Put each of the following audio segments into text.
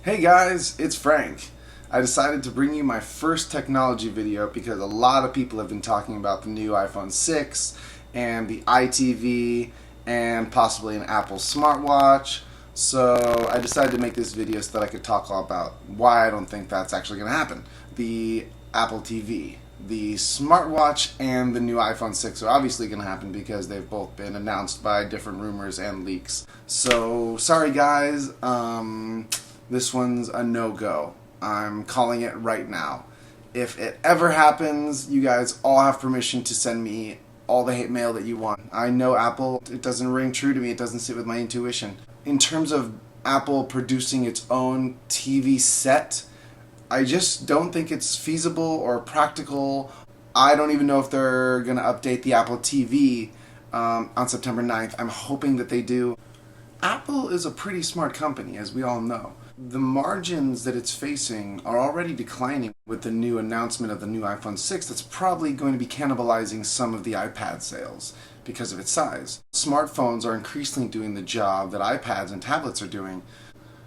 Hey guys, it's Frank. I decided to bring you my first technology video because a lot of people have been talking about the new iPhone 6 and the iTV and possibly an Apple smartwatch. So I decided to make this video so that I could talk all about why I don't think that's actually going to happen. The Apple TV, the smartwatch, and the new iPhone 6 are obviously going to happen because they've both been announced by different rumors and leaks. So sorry guys, this one's a no-go. I'm calling it right now. If it ever happens, you guys all have permission to send me all the hate mail that you want. I know Apple, it doesn't ring true to me, it doesn't sit with my intuition. In terms of Apple producing its own TV set, I just don't think it's feasible or practical. I don't even know if they're going to update the Apple TV on September 9th. I'm hoping that they do. Apple is a pretty smart company, as we all know. The margins that it's facing are already declining with the new announcement of the new iPhone 6 that's probably going to be cannibalizing some of the iPad sales because of its size. Smartphones are increasingly doing the job that iPads and tablets are doing.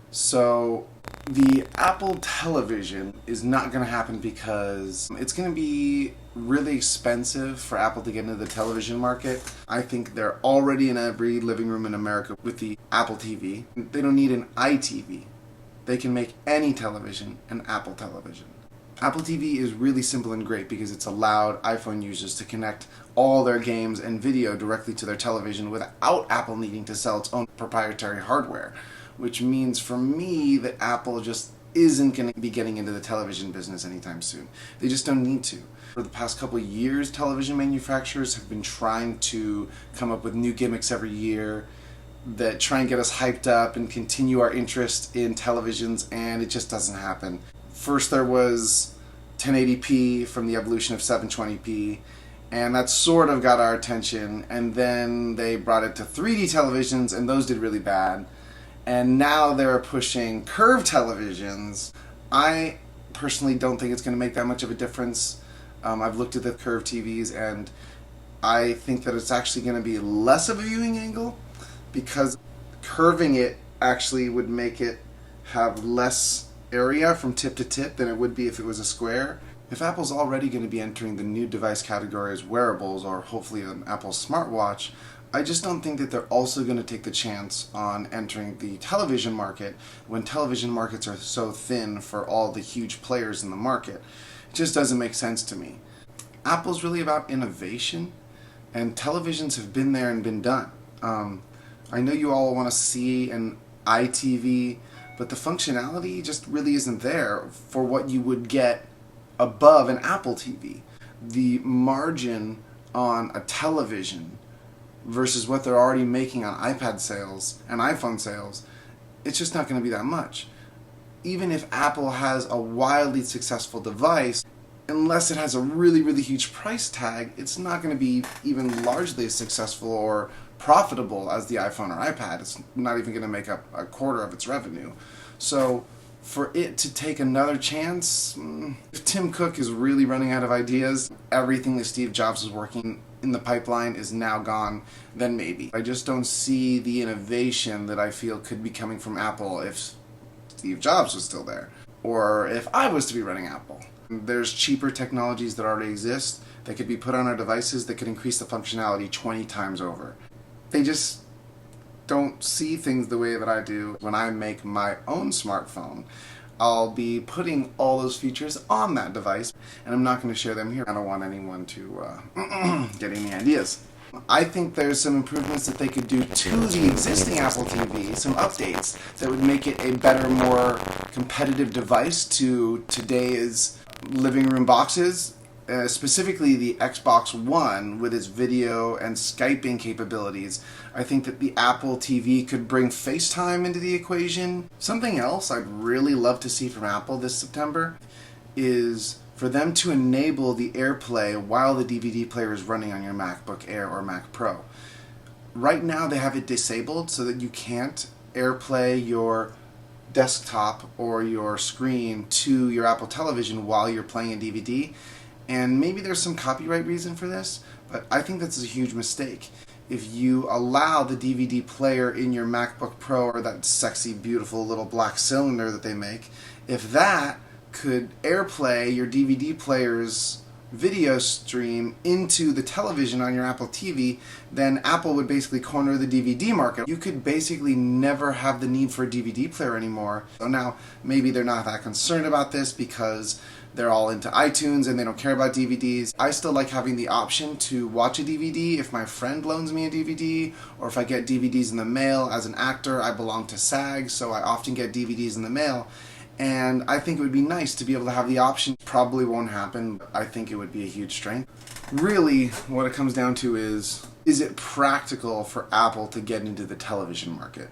So the Apple television is not going to happen because it's going to be really expensive for Apple to get into the television market. I think they're already in every living room in America with the Apple TV. They don't need an iTV. They can make any television an Apple television. Apple TV is really simple and great because it's allowed iPhone users to connect all their games and video directly to their television without Apple needing to sell its own proprietary hardware, which means for me that Apple just isn't going to be getting into the television business anytime soon. They just don't need to. For the past couple of years, television manufacturers have been trying to come up with new gimmicks every year that try and get us hyped up and continue our interest in televisions, and it just doesn't happen. First there was 1080p from the evolution of 720p, and that sort of got our attention, and then they brought it to 3D televisions, and those did really bad. And now they're pushing curved televisions. I personally don't think it's going to make that much of a difference. I've looked at the curved TVs, and I think that it's actually going to be less of a viewing angle, because curving it actually would make it have less area from tip to tip than it would be if it was a square. If Apple's already going to be entering the new device category as wearables, or hopefully an Apple smartwatch, I just don't think that they're also going to take the chance on entering the television market when television markets are so thin for all the huge players in the market. It just doesn't make sense to me. Apple's really about innovation, and televisions have been there and been done. I know you all want to see an iTV, but the functionality just really isn't there for what you would get above an Apple TV. The margin on a television versus what they're already making on iPad sales and iPhone sales, it's just not going to be that much. Even if Apple has a wildly successful device, unless it has a really, really huge price tag, it's not going to be even largely as successful or profitable as the iPhone or iPad. It's not even going to make up a quarter of its revenue. So for it to take another chance, if Tim Cook is really running out of ideas, everything that Steve Jobs was working in the pipeline is now gone, then maybe. I just don't see the innovation that I feel could be coming from Apple if Steve Jobs was still there, or if I was to be running Apple. There's cheaper technologies that already exist that could be put on our devices that could increase the functionality 20 times over. They just don't see things the way that I do. When I make my own smartphone, I'll be putting all those features on that device, and I'm not going to share them here. I don't want anyone to get any ideas. I think there's some improvements that they could do to the existing Apple TV, some updates that would make it a better, more competitive device to today's living room boxes. Specifically the Xbox One with its video and Skyping capabilities. I think that the Apple TV could bring FaceTime into the equation. Something else I'd really love to see from Apple this September is for them to enable the AirPlay while the DVD player is running on your MacBook Air or Mac Pro. Right now they have it disabled so that you can't AirPlay your desktop or your screen to your Apple television while you're playing a DVD. And maybe there's some copyright reason for this, but I think that's a huge mistake. if you allow the DVD player in your MacBook Pro, or that sexy, beautiful little black cylinder that they make, if that could AirPlay your DVD player's video stream into the television on your Apple TV, then Apple would basically corner the DVD market. You could basically never have the need for a DVD player anymore. So now maybe they're not that concerned about this because they're all into iTunes and they don't care about DVDs. I still like having the option to watch a DVD if my friend loans me a DVD, or if I get DVDs in the mail. As an actor, I belong to SAG, so I often get DVDs in the mail. And I think it would be nice to be able to have the option. Probably won't happen, but I think it would be a huge strength. Really, what it comes down to is it practical for Apple to get into the television market?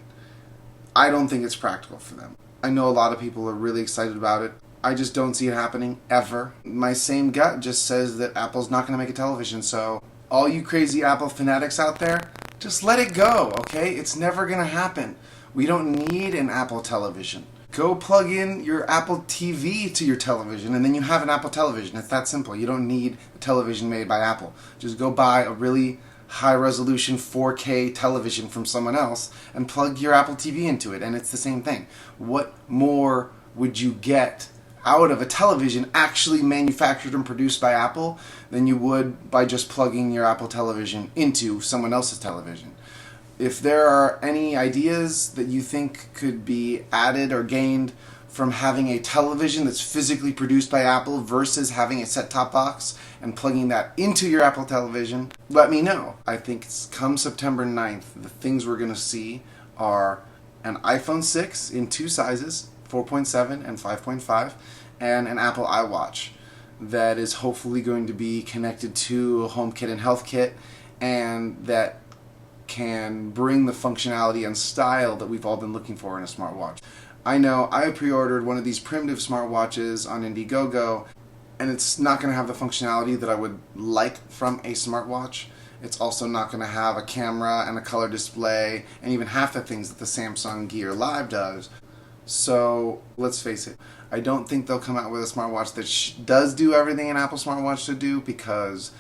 I don't think it's practical for them. I know a lot of people are really excited about it. I just don't see it happening, ever. My same gut just says that Apple's not going to make a television, so all you crazy Apple fanatics out there, just let it go, okay? It's never going to happen. We don't need an Apple television. Go plug in your Apple TV to your television and then you have an Apple television. It's that simple. You don't need a television made by Apple. Just go buy a really high resolution 4K television from someone else and plug your Apple TV into it, and it's the same thing. What more would you get out of a television actually manufactured and produced by Apple than you would by just plugging your Apple television into someone else's television? If there are any ideas that you think could be added or gained from having a television that's physically produced by Apple versus having a set-top box and plugging that into your Apple television, let me know. I think come September 9th, the things we're going to see are an iPhone 6 in two sizes, 4.7 and 5.5, and an Apple iWatch that is hopefully going to be connected to a HomeKit and HealthKit, and that can bring the functionality and style that we've all been looking for in a smartwatch. I know I pre-ordered one of these primitive smartwatches on Indiegogo, and it's not going to have the functionality that I would like from a smartwatch. It's also not going to have a camera and a color display and even half the things that the Samsung Gear Live does. So let's face it, I don't think they'll come out with a smartwatch that does do everything an Apple smartwatch should do, because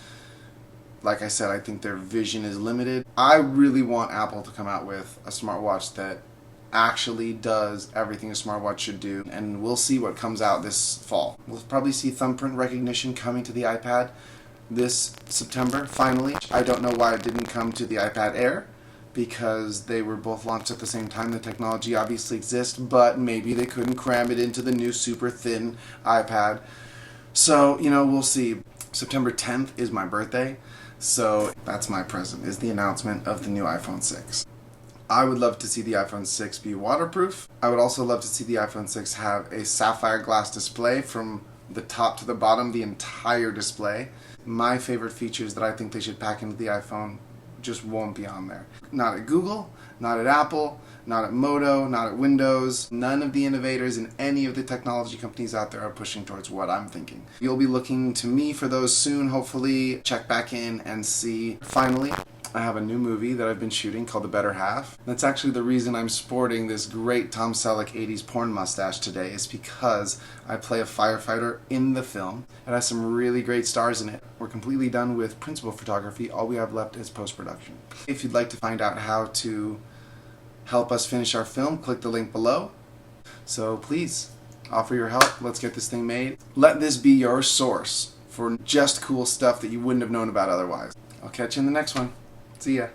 like I said, I think their vision is limited. I really want Apple to come out with a smartwatch that actually does everything a smartwatch should do, and we'll see what comes out this fall. We'll probably see thumbprint recognition coming to the iPad this September, finally. I don't know why it didn't come to the iPad Air, because they were both launched at the same time. The technology obviously exists, but maybe they couldn't cram it into the new super thin iPad. So, we'll see. September 10th is my birthday. So that's my present, is the announcement of the new iPhone 6. I would love to see the iPhone 6 be waterproof. I would also love to see the iPhone 6 have a sapphire glass display from the top to the bottom, the entire display. My favorite features that I think they should pack into the iPhone just won't be on there. Not at Google, not at Apple, not at Moto, not at Windows. None of the innovators in any of the technology companies out there are pushing towards what I'm thinking. You'll be looking to me for those soon, hopefully. Check back in and see. Finally, I have a new movie that I've been shooting called The Better Half. That's actually the reason I'm sporting this great Tom Selleck 80s porn mustache today, is because I play a firefighter in the film. It has some really great stars in it. We're completely done with principal photography. All we have left is post-production. If you'd like to find out how to help us finish our film, click the link below. So please, offer your help. Let's get this thing made. Let this be your source for just cool stuff that you wouldn't have known about otherwise. I'll catch you in the next one. See ya.